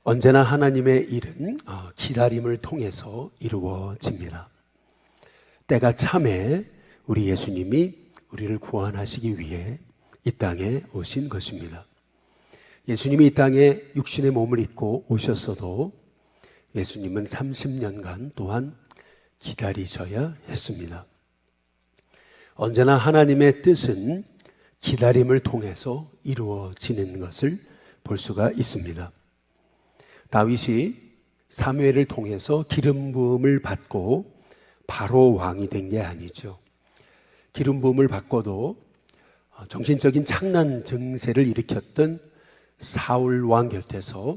언제나 하나님의 일은 기다림을 통해서 이루어집니다. 때가 참에 우리 예수님이 우리를 구원하시기 위해 이 땅에 오신 것입니다. 예수님이 이 땅에 육신의 몸을 입고 오셨어도 예수님은 30년간 또한 기다리셔야 했습니다. 언제나 하나님의 뜻은 기다림을 통해서 이루어지는 것을 볼 수가 있습니다. 다윗이 사무엘을 통해서 기름 부음을 받고 바로 왕이 된 게 아니죠. 기름 부음을 받고도 정신적인 창난 증세를 일으켰던 사울 왕 곁에서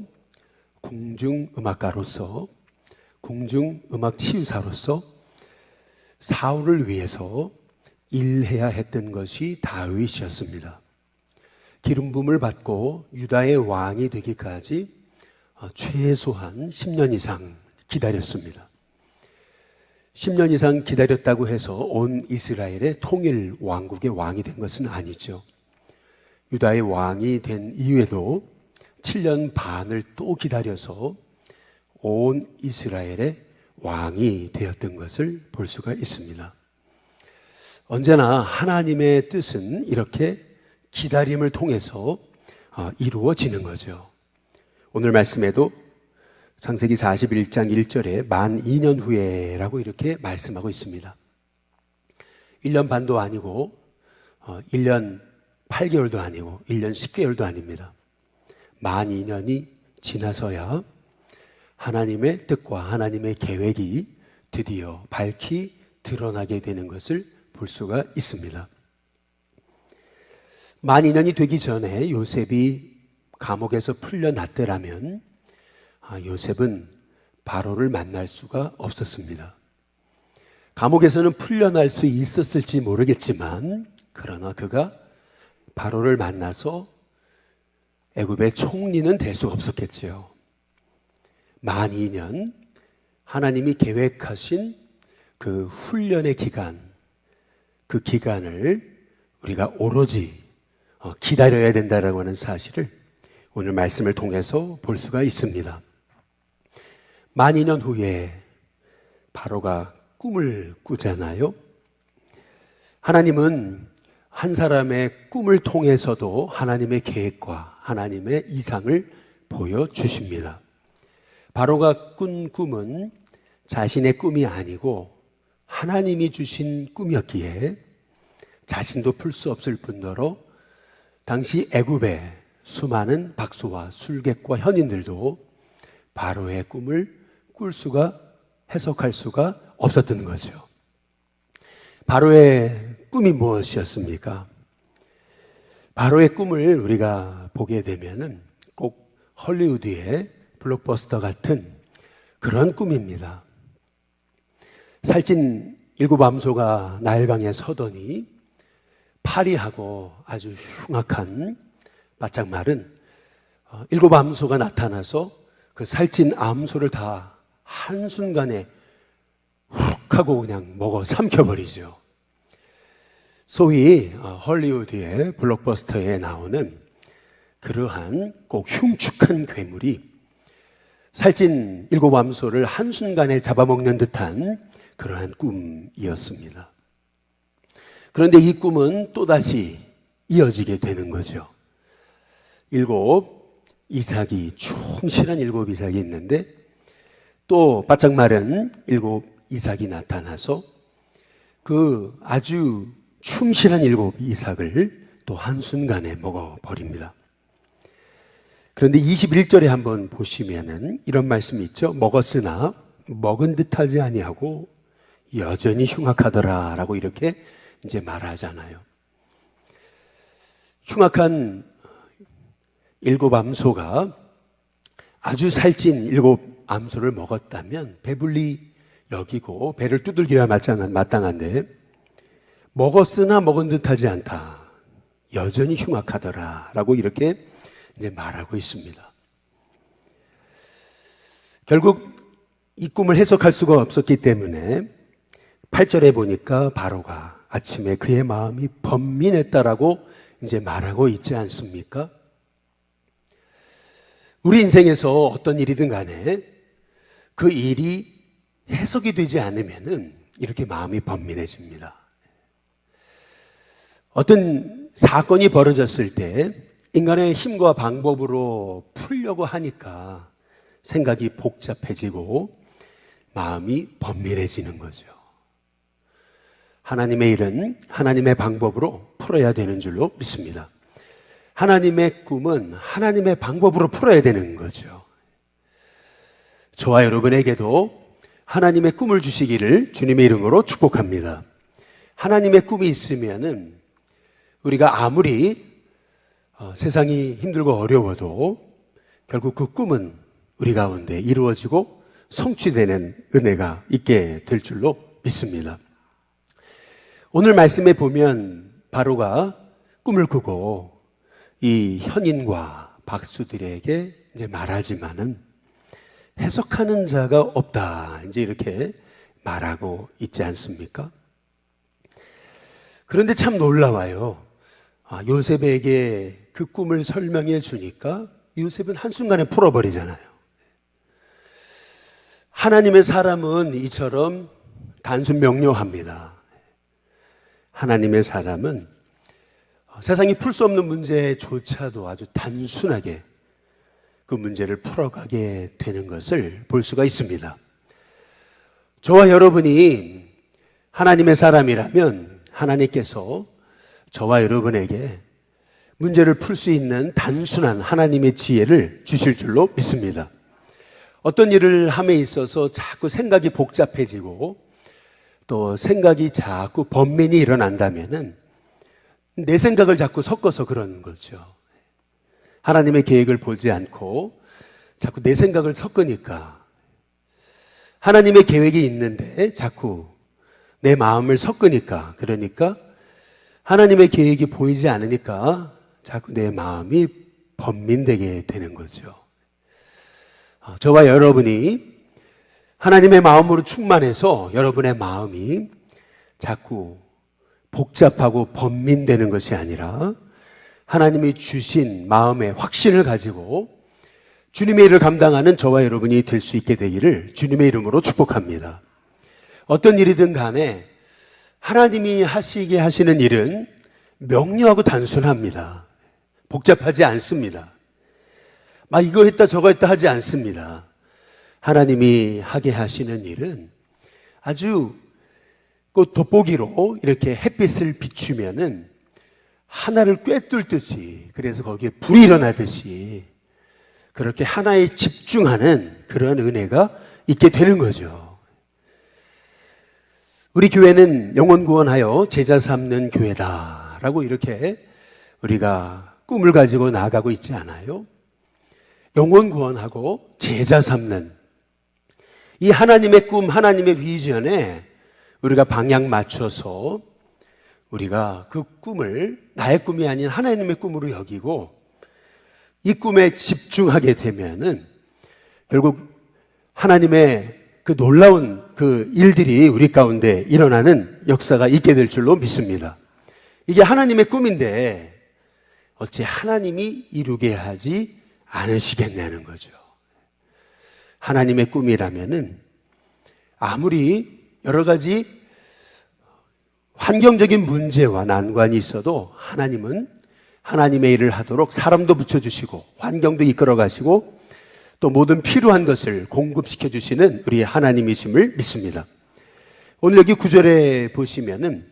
궁중음악가로서, 궁중음악 치유사로서 사울을 위해서 일해야 했던 것이 다윗이었습니다. 기름 부음을 받고 유다의 왕이 되기까지 최소한 10년 이상 기다렸습니다. 10년 이상 기다렸다고 해서 온 이스라엘의 통일 왕국의 왕이 된 것은 아니죠. 유다의 왕이 된 이후에도 7년 반을 또 기다려서 온 이스라엘의 왕이 되었던 것을 볼 수가 있습니다. 언제나 하나님의 뜻은 이렇게 기다림을 통해서 이루어지는 거죠. 오늘 말씀에도 창세기 41장 1절에 만 2년 후에라고 이렇게 말씀하고 있습니다. 1년 반도 아니고 1년 8개월도 아니고 1년 10개월도 아닙니다. 만 2년이 지나서야 하나님의 뜻과 하나님의 계획이 드디어 밝히 드러나게 되는 것을 볼 수가 있습니다. 만 2년이 되기 전에 요셉이 감옥에서 풀려났더라면 요셉은 바로를 만날 수가 없었습니다. 감옥에서는 풀려날 수 있었을지 모르겠지만 그러나 그가 바로를 만나서 애굽의 총리는 될 수가 없었겠지요. 만 2년 하나님이 계획하신 그 훈련의 기간, 그 기간을 우리가 오로지 기다려야 된다라고 하는 사실을 오늘 말씀을 통해서 볼 수가 있습니다. 만 2년 후에 바로가 꿈을 꾸잖아요. 하나님은 한 사람의 꿈을 통해서도 하나님의 계획과 하나님의 이상을 보여주십니다. 바로가 꾼 꿈은 자신의 꿈이 아니고 하나님이 주신 꿈이었기에 자신도 풀 수 없을 뿐더러 당시 애굽의 수많은 박수와 술객과 현인들도 바로의 꿈을 꿀 수가, 해석할 수가 없었던 거죠. 바로의 꿈이 무엇이었습니까? 바로의 꿈을 우리가 보게 되면은 꼭 헐리우드의 블록버스터 같은 그런 꿈입니다. 살찐 7 암소가 나일강에 서더니 파리하고 아주 흉악한 바짝 마른 7 암소가 나타나서 그 살찐 암소를 다 한순간에 훅 하고 그냥 먹어 삼켜버리죠. 소위 헐리우드의 블록버스터에 나오는 그러한 꼭 흉측한 괴물이 살찐 7 암소를 한순간에 잡아먹는 듯한 그러한 꿈이었습니다. 그런데 이 꿈은 또다시 이어지게 되는 거죠. 7 이삭이, 충실한 7 이삭이 있는데 또 바짝 마른 7 이삭이 나타나서 그 아주 충실한 7 이삭을 또 한순간에 먹어버립니다. 그런데 21절에 한번 보시면은 이런 말씀이 있죠. 먹었으나 먹은 듯하지 아니하고 여전히 흉악하더라 라고 이렇게 이제 말하잖아요. 흉악한 7 암소가 아주 살찐 7 암소를 먹었다면 배불리 여기고 배를 두들겨야 마땅한데 먹었으나 먹은 듯하지 않다. 여전히 흉악하더라 라고 이렇게 이제 말하고 있습니다. 결국 이 꿈을 해석할 수가 없었기 때문에 8절에 보니까 바로가 아침에 그의 마음이 번민했다라고 이제 말하고 있지 않습니까? 우리 인생에서 어떤 일이든 간에 그 일이 해석이 되지 않으면은 이렇게 마음이 번민해집니다. 어떤 사건이 벌어졌을 때 인간의 힘과 방법으로 풀려고 하니까 생각이 복잡해지고 마음이 번민해지는 거죠. 하나님의 일은 하나님의 방법으로 풀어야 되는 줄로 믿습니다. 하나님의 꿈은 하나님의 방법으로 풀어야 되는 거죠. 저와 여러분에게도 하나님의 꿈을 주시기를 주님의 이름으로 축복합니다. 하나님의 꿈이 있으면은 우리가 아무리 세상이 힘들고 어려워도 결국 그 꿈은 우리 가운데 이루어지고 성취되는 은혜가 있게 될 줄로 믿습니다. 오늘 말씀에 보면 바로가 꿈을 꾸고 이 현인과 박수들에게 이제 말하지만은 해석하는 자가 없다. 이제 이렇게 말하고 있지 않습니까? 그런데 참 놀라워요. 요셉에게 그 꿈을 설명해 주니까 요셉은 한순간에 풀어버리잖아요. 하나님의 사람은 이처럼 단순 명료합니다. 하나님의 사람은 세상이 풀 수 없는 문제조차도 아주 단순하게 그 문제를 풀어가게 되는 것을 볼 수가 있습니다. 저와 여러분이 하나님의 사람이라면 하나님께서 저와 여러분에게 문제를 풀 수 있는 단순한 하나님의 지혜를 주실 줄로 믿습니다. 어떤 일을 함에 있어서 자꾸 생각이 복잡해지고 또 생각이 자꾸 번민이 일어난다면은 내 생각을 자꾸 섞어서 그러는 거죠. 하나님의 계획을 보지 않고 자꾸 내 생각을 섞으니까 하나님의 계획이 있는데 자꾸 내 마음을 섞으니까 그러니까 하나님의 계획이 보이지 않으니까 자꾸 내 마음이 번민되게 되는 거죠. 저와 여러분이 하나님의 마음으로 충만해서 여러분의 마음이 자꾸 복잡하고 번민되는 것이 아니라 하나님이 주신 마음의 확신을 가지고 주님의 일을 감당하는 저와 여러분이 될 수 있게 되기를 주님의 이름으로 축복합니다. 어떤 일이든 간에 하나님이 하시게 하시는 일은 명료하고 단순합니다. 복잡하지 않습니다. 막 이거 했다 저거 했다 하지 않습니다. 하나님이 하게 하시는 일은 아주 그 돋보기로 이렇게 햇빛을 비추면은 하나를 꿰뚫듯이 그래서 거기에 불이 일어나듯이 그렇게 하나에 집중하는 그런 은혜가 있게 되는 거죠. 우리 교회는 영혼 구원하여 제자 삼는 교회다라고 이렇게 우리가 꿈을 가지고 나아가고 있지 않아요? 영혼 구원하고 제자 삼는 이 하나님의 꿈, 하나님의 비전에 우리가 방향 맞춰서 우리가 그 꿈을 나의 꿈이 아닌 하나님의 꿈으로 여기고 이 꿈에 집중하게 되면은 결국 하나님의 그 놀라운 그 일들이 우리 가운데 일어나는 역사가 있게 될 줄로 믿습니다. 이게 하나님의 꿈인데 어찌 하나님이 이루게 하지 않으시겠냐는 거죠. 하나님의 꿈이라면은 아무리 여러 가지 환경적인 문제와 난관이 있어도 하나님은 하나님의 일을 하도록 사람도 붙여주시고 환경도 이끌어 가시고 또 모든 필요한 것을 공급시켜 주시는 우리 하나님이심을 믿습니다. 오늘 여기 9절에 보시면은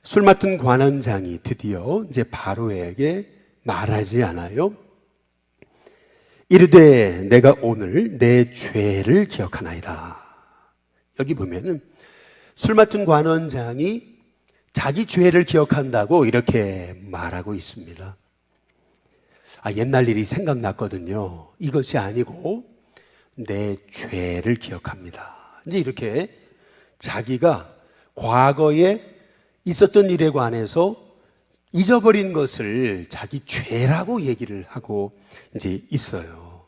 술 맡은 관원장이 드디어 이제 바로에게 말하지 않아요. 이르되 내가 오늘 내 죄를 기억하나이다. 여기 보면은 술 맡은 관원장이 자기 죄를 기억한다고 이렇게 말하고 있습니다. 옛날 일이 생각났거든요. 이것이 아니고 내 죄를 기억합니다. 이제 이렇게 자기가 과거에 있었던 일에 관해서 잊어버린 것을 자기 죄라고 얘기를 하고 이제 있어요.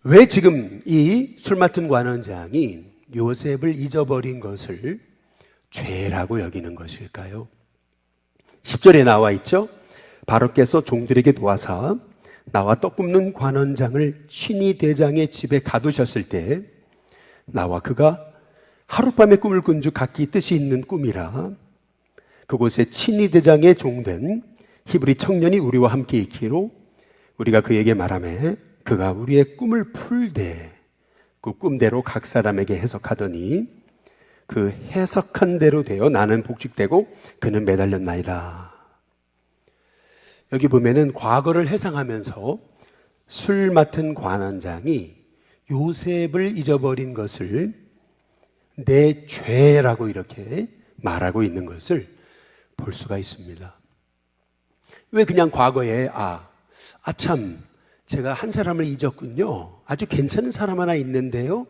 왜 지금 이 술 맡은 관원장이 요셉을 잊어버린 것을 죄라고 여기는 것일까요? 10절에 나와 있죠. 바로께서 종들에게 놓아사 나와 떡 굽는 관원장을 친위 대장의 집에 가두셨을 때 나와 그가 하룻밤에 꿈을 꾼 주 각기 뜻이 있는 꿈이라 그곳에 친위 대장의 종된 히브리 청년이 우리와 함께 있기로 우리가 그에게 말하매 그가 우리의 꿈을 풀되 그 꿈대로 각 사람에게 해석하더니 그 해석한 대로 되어 나는 복직되고 그는 매달렸나이다. 여기 보면은 과거를 회상하면서 술 맡은 관원장이 요셉을 잊어버린 것을 내 죄라고 이렇게 말하고 있는 것을 볼 수가 있습니다. 왜 그냥 과거에 참 제가 한 사람을 잊었군요. 아주 괜찮은 사람 하나 있는데요.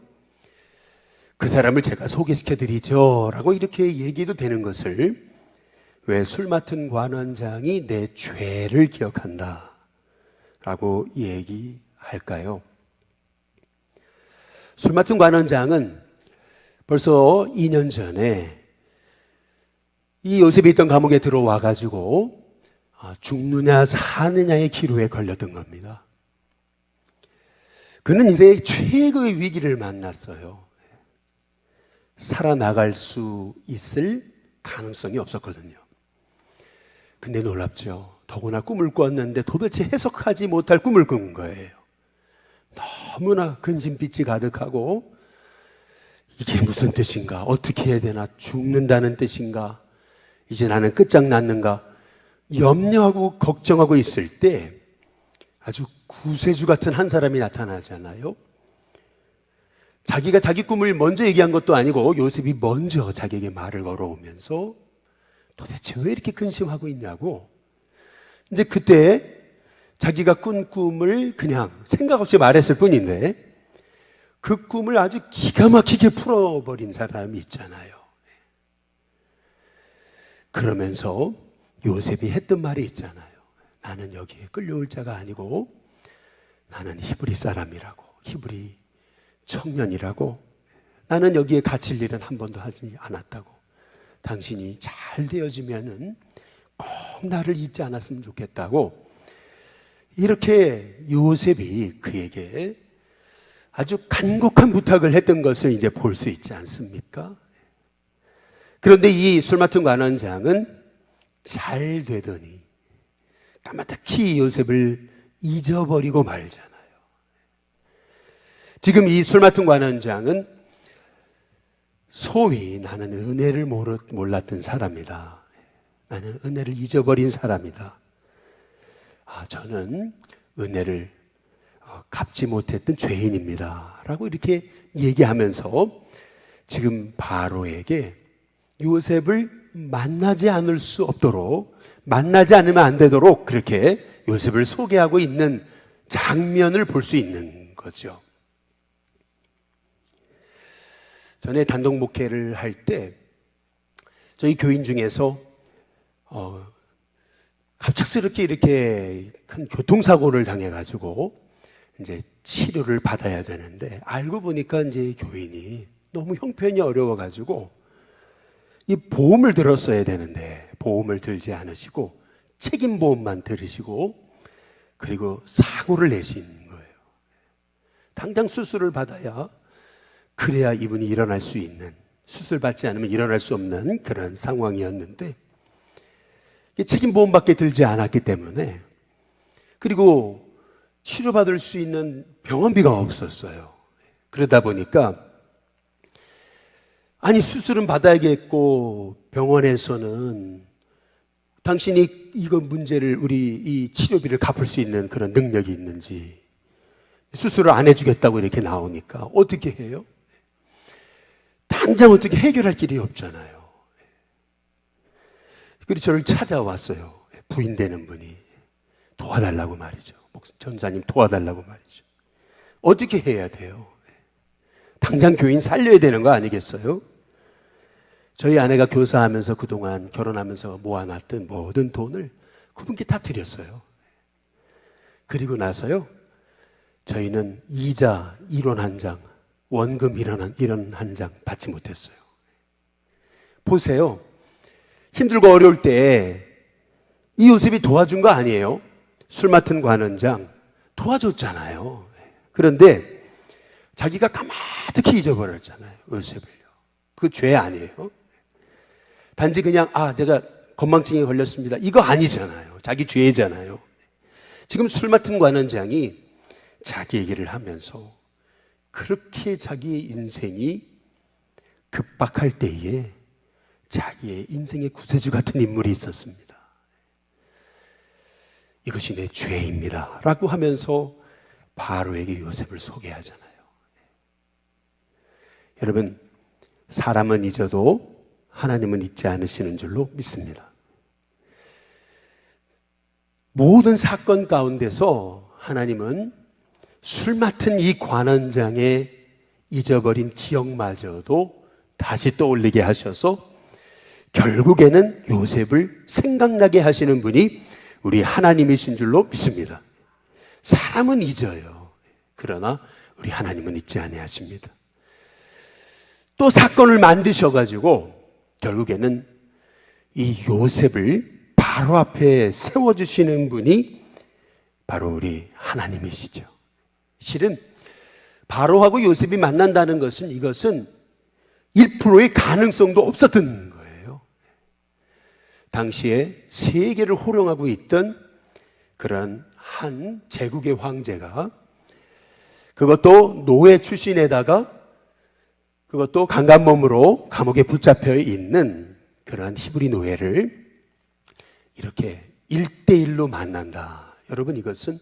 그 사람을 제가 소개시켜 드리죠 라고 이렇게 얘기도 되는 것을 왜 술 맡은 관원장이 내 죄를 기억한다 라고 얘기할까요? 술 맡은 관원장은 벌써 2년 전에 이 요셉이 있던 감옥에 들어와 가지고 죽느냐 사느냐의 기로에 걸렸던 겁니다. 그는 인생의 최고의 위기를 만났어요. 살아나갈 수 있을 가능성이 없었거든요. 근데 놀랍죠. 더구나 꿈을 꿨는데 도대체 해석하지 못할 꿈을 꾼 거예요. 너무나 근심빛이 가득하고 이게 무슨 뜻인가? 어떻게 해야 되나? 죽는다는 뜻인가? 이제 나는 끝장났는가? 염려하고 걱정하고 있을 때 아주 구세주 같은 한 사람이 나타나잖아요. 자기가 자기 꿈을 먼저 얘기한 것도 아니고 요셉이 먼저 자기에게 말을 걸어오면서 도대체 왜 이렇게 근심하고 있냐고. 이제 그때 자기가 꾼 꿈을 그냥 생각 없이 말했을 뿐인데 그 꿈을 아주 기가 막히게 풀어버린 사람이 있잖아요. 그러면서 요셉이 했던 말이 있잖아요. 나는 여기에 끌려올 자가 아니고 나는 히브리 사람이라고, 히브리 청년이라고, 나는 여기에 갇힐 일은 한 번도 하지 않았다고, 당신이 잘 되어지면은 꼭 나를 잊지 않았으면 좋겠다고 이렇게 요셉이 그에게 아주 간곡한 부탁을 했던 것을 이제 볼 수 있지 않습니까? 그런데 이 술 맡은 관원장은 잘 되더니 까마득히 요셉을 잊어버리고 말잖아요. 지금 이 술 맡은 관원장은 소위 나는 은혜를 몰랐던 사람이다. 나는 은혜를 잊어버린 사람이다. 저는 은혜를 갚지 못했던 죄인입니다. 라고 이렇게 얘기하면서 지금 바로에게 요셉을 만나지 않을 수 없도록, 만나지 않으면 안 되도록 그렇게 요셉을 소개하고 있는 장면을 볼 수 있는 거죠. 전에 단독 목회를 할 때 저희 교인 중에서 갑작스럽게 이렇게 큰 교통사고를 당해가지고 이제 치료를 받아야 되는데 알고 보니까 이제 교인이 너무 형편이 어려워가지고 이 보험을 들었어야 되는데 보험을 들지 않으시고 책임보험만 들으시고 그리고 사고를 내신 거예요. 당장 수술을 받아야 그래야 이분이 일어날 수 있는, 수술 받지 않으면 일어날 수 없는 그런 상황이었는데 책임보험밖에 들지 않았기 때문에, 그리고 치료받을 수 있는 병원비가 없었어요. 그러다 보니까 아니 수술은 받아야겠고 병원에서는 당신이 이거 문제를 우리 이 치료비를 갚을 수 있는 그런 능력이 있는지 수술을 안 해주겠다고 이렇게 나오니까 어떻게 해요? 당장 어떻게 해결할 길이 없잖아요. 그래서 저를 찾아왔어요. 부인 되는 분이 도와달라고 말이죠. 전사님 도와달라고 말이죠. 어떻게 해야 돼요? 당장 교인 살려야 되는 거 아니겠어요? 저희 아내가 교사하면서 그동안 결혼하면서 모아놨던 모든 돈을 그분께 다 드렸어요. 그리고 나서요, 저희는 이자 1원 한 장, 원금 1원 한 장 받지 못했어요. 보세요. 힘들고 어려울 때 이 요셉이 도와준 거 아니에요? 술 맡은 관원장, 도와줬잖아요. 그런데 자기가 까마득히 잊어버렸잖아요. 요셉을요. 그 죄 아니에요. 단지 그냥 제가 건망증에 걸렸습니다, 이거 아니잖아요. 자기 죄잖아요. 지금 술 맡은 관원장이 자기 얘기를 하면서 그렇게 자기의 인생이 급박할 때에 자기의 인생의 구세주 같은 인물이 있었습니다. 이것이 내 죄입니다 라고 하면서 바로에게 요셉을 소개하잖아요. 여러분, 사람은 잊어도 하나님은 잊지 않으시는 줄로 믿습니다. 모든 사건 가운데서 하나님은 술 맡은 이 관원장의 잊어버린 기억마저도 다시 떠올리게 하셔서 결국에는 요셉을 생각나게 하시는 분이 우리 하나님이신 줄로 믿습니다. 사람은 잊어요. 그러나 우리 하나님은 잊지 아니하십니다. 또 사건을 만드셔가지고 결국에는 이 요셉을 바로 앞에 세워주시는 분이 바로 우리 하나님이시죠. 실은 바로하고 요셉이 만난다는 것은 이것은 1%의 가능성도 없었던 거예요. 당시에 세계를 호령하고 있던 그런 한 제국의 황제가, 그것도 노예 출신에다가 그것도 강간몸으로 감옥에 붙잡혀 있는 그러한 히브리 노예를 이렇게 1대1로 만난다. 여러분, 이것은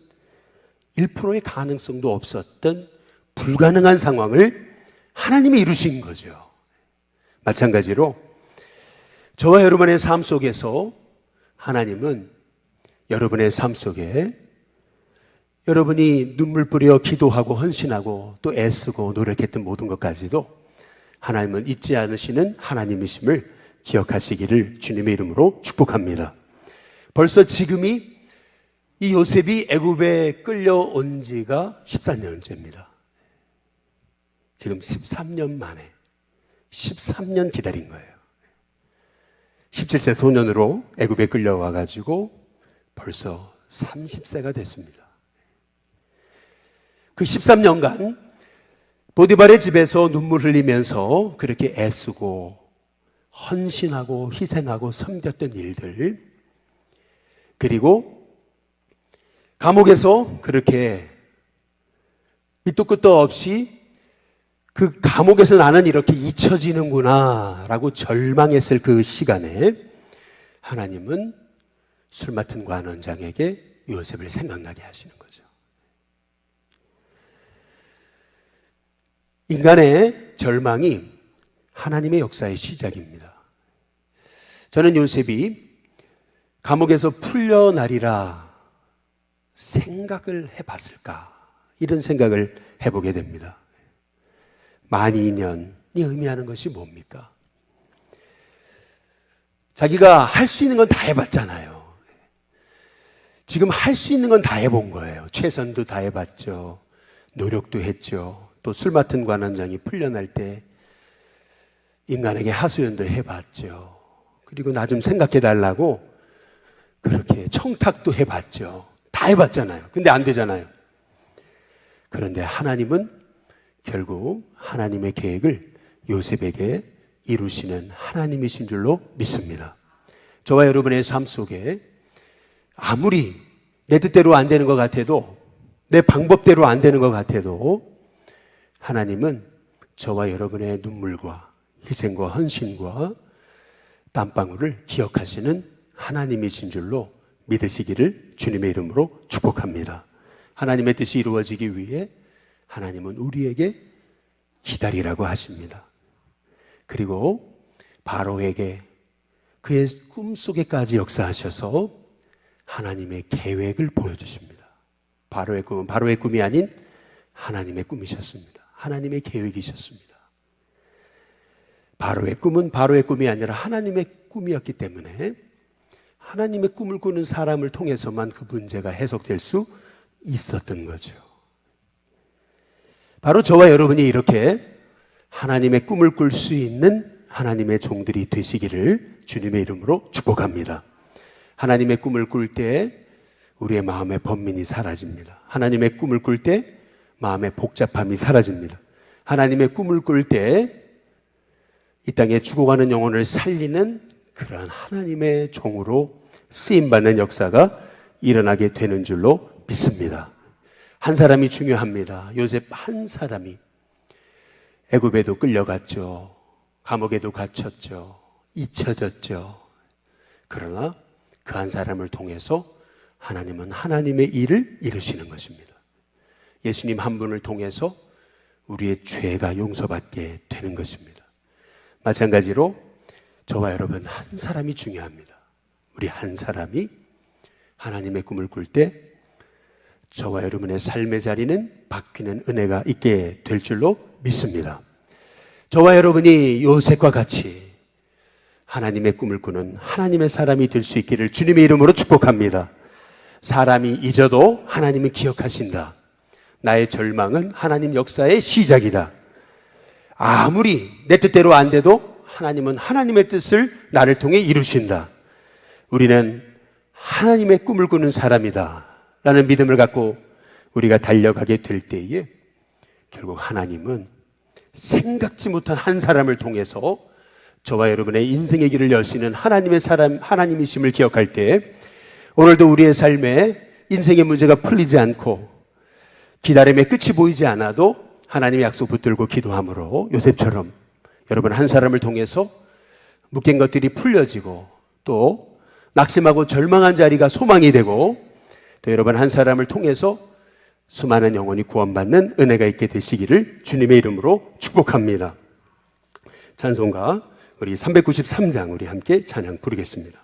1%의 가능성도 없었던 불가능한 상황을 하나님이 이루신 거죠. 마찬가지로 저와 여러분의 삶 속에서 하나님은 여러분의 삶 속에 여러분이 눈물 뿌려 기도하고 헌신하고 또 애쓰고 노력했던 모든 것까지도 하나님은 잊지 않으시는 하나님이심을 기억하시기를 주님의 이름으로 축복합니다. 벌써 지금이 이 요셉이 애굽에 끌려온 지가 14년째입니다. 지금 13년 만에 13년 기다린 거예요. 17세 소년으로 애굽에 끌려와 가지고 벌써 30세가 됐습니다. 그 13년간 보디발의 집에서 눈물 흘리면서 그렇게 애쓰고 헌신하고 희생하고 섬겼던 일들, 그리고 감옥에서 그렇게 밑도 끝도 없이 그 감옥에서 나는 이렇게 잊혀지는구나 라고 절망했을 그 시간에 하나님은 술 맡은 관원장에게 요셉을 생각나게 하시는 거죠. 인간의 절망이 하나님의 역사의 시작입니다. 저는 요셉이 감옥에서 풀려나리라 생각을 해봤을까? 이런 생각을 해보게 됩니다. 만 2년이 의미하는 것이 뭡니까? 자기가 할 수 있는 건 다 해봤잖아요. 지금 할 수 있는 건 다 해본 거예요. 최선도 다 해봤죠. 노력도 했죠. 또 술 맡은 관원장이 풀려날 때 인간에게 하소연도 해봤죠. 그리고 나 좀 생각해달라고 그렇게 청탁도 해봤죠. 다 해봤잖아요. 근데 안 되잖아요. 그런데 하나님은 결국 하나님의 계획을 요셉에게 이루시는 하나님이신 줄로 믿습니다. 저와 여러분의 삶 속에 아무리 내 뜻대로 안 되는 것 같아도, 내 방법대로 안 되는 것 같아도 하나님은 저와 여러분의 눈물과 희생과 헌신과 땀방울을 기억하시는 하나님이신 줄로 믿으시기를 주님의 이름으로 축복합니다. 하나님의 뜻이 이루어지기 위해 하나님은 우리에게 기다리라고 하십니다. 그리고 바로에게 그의 꿈속에까지 역사하셔서 하나님의 계획을 보여주십니다. 바로의 꿈은 바로의 꿈이 아닌 하나님의 꿈이셨습니다. 하나님의 계획이셨습니다. 바로의 꿈은 바로의 꿈이 아니라 하나님의 꿈이었기 때문에 하나님의 꿈을 꾸는 사람을 통해서만 그 문제가 해석될 수 있었던 거죠. 바로 저와 여러분이 이렇게 하나님의 꿈을 꿀 수 있는 하나님의 종들이 되시기를 주님의 이름으로 축복합니다. 하나님의 꿈을 꿀 때 우리의 마음의 번민이 사라집니다. 하나님의 꿈을 꿀 때 마음의 복잡함이 사라집니다. 하나님의 꿈을 꿀 때 이 땅에 죽어가는 영혼을 살리는 그러한 하나님의 종으로 쓰임받는 역사가 일어나게 되는 줄로 믿습니다. 한 사람이 중요합니다. 요셉 한 사람이 애굽에도 끌려갔죠. 감옥에도 갇혔죠. 잊혀졌죠. 그러나 그 한 사람을 통해서 하나님은 하나님의 일을 이루시는 것입니다. 예수님 한 분을 통해서 우리의 죄가 용서받게 되는 것입니다. 마찬가지로 저와 여러분 한 사람이 중요합니다. 우리 한 사람이 하나님의 꿈을 꿀 때 저와 여러분의 삶의 자리는 바뀌는 은혜가 있게 될 줄로 믿습니다. 저와 여러분이 요셉과 같이 하나님의 꿈을 꾸는 하나님의 사람이 될 수 있기를 주님의 이름으로 축복합니다. 사람이 잊어도 하나님은 기억하신다. 나의 절망은 하나님 역사의 시작이다. 아무리 내 뜻대로 안 돼도 하나님은 하나님의 뜻을 나를 통해 이루신다. 우리는 하나님의 꿈을 꾸는 사람이다 라는 믿음을 갖고 우리가 달려가게 될 때에 결국 하나님은 생각지 못한 한 사람을 통해서 저와 여러분의 인생의 길을 여시는 하나님의 사람, 하나님이심을 기억할 때 오늘도 우리의 삶에 인생의 문제가 풀리지 않고 기다림의 끝이 보이지 않아도 하나님의 약속 붙들고 기도함으로 요셉처럼 여러분 한 사람을 통해서 묶인 것들이 풀려지고 또 낙심하고 절망한 자리가 소망이 되고 또 여러분 한 사람을 통해서 수많은 영혼이 구원받는 은혜가 있게 되시기를 주님의 이름으로 축복합니다. 찬송가 우리 393장 우리 함께 찬양 부르겠습니다.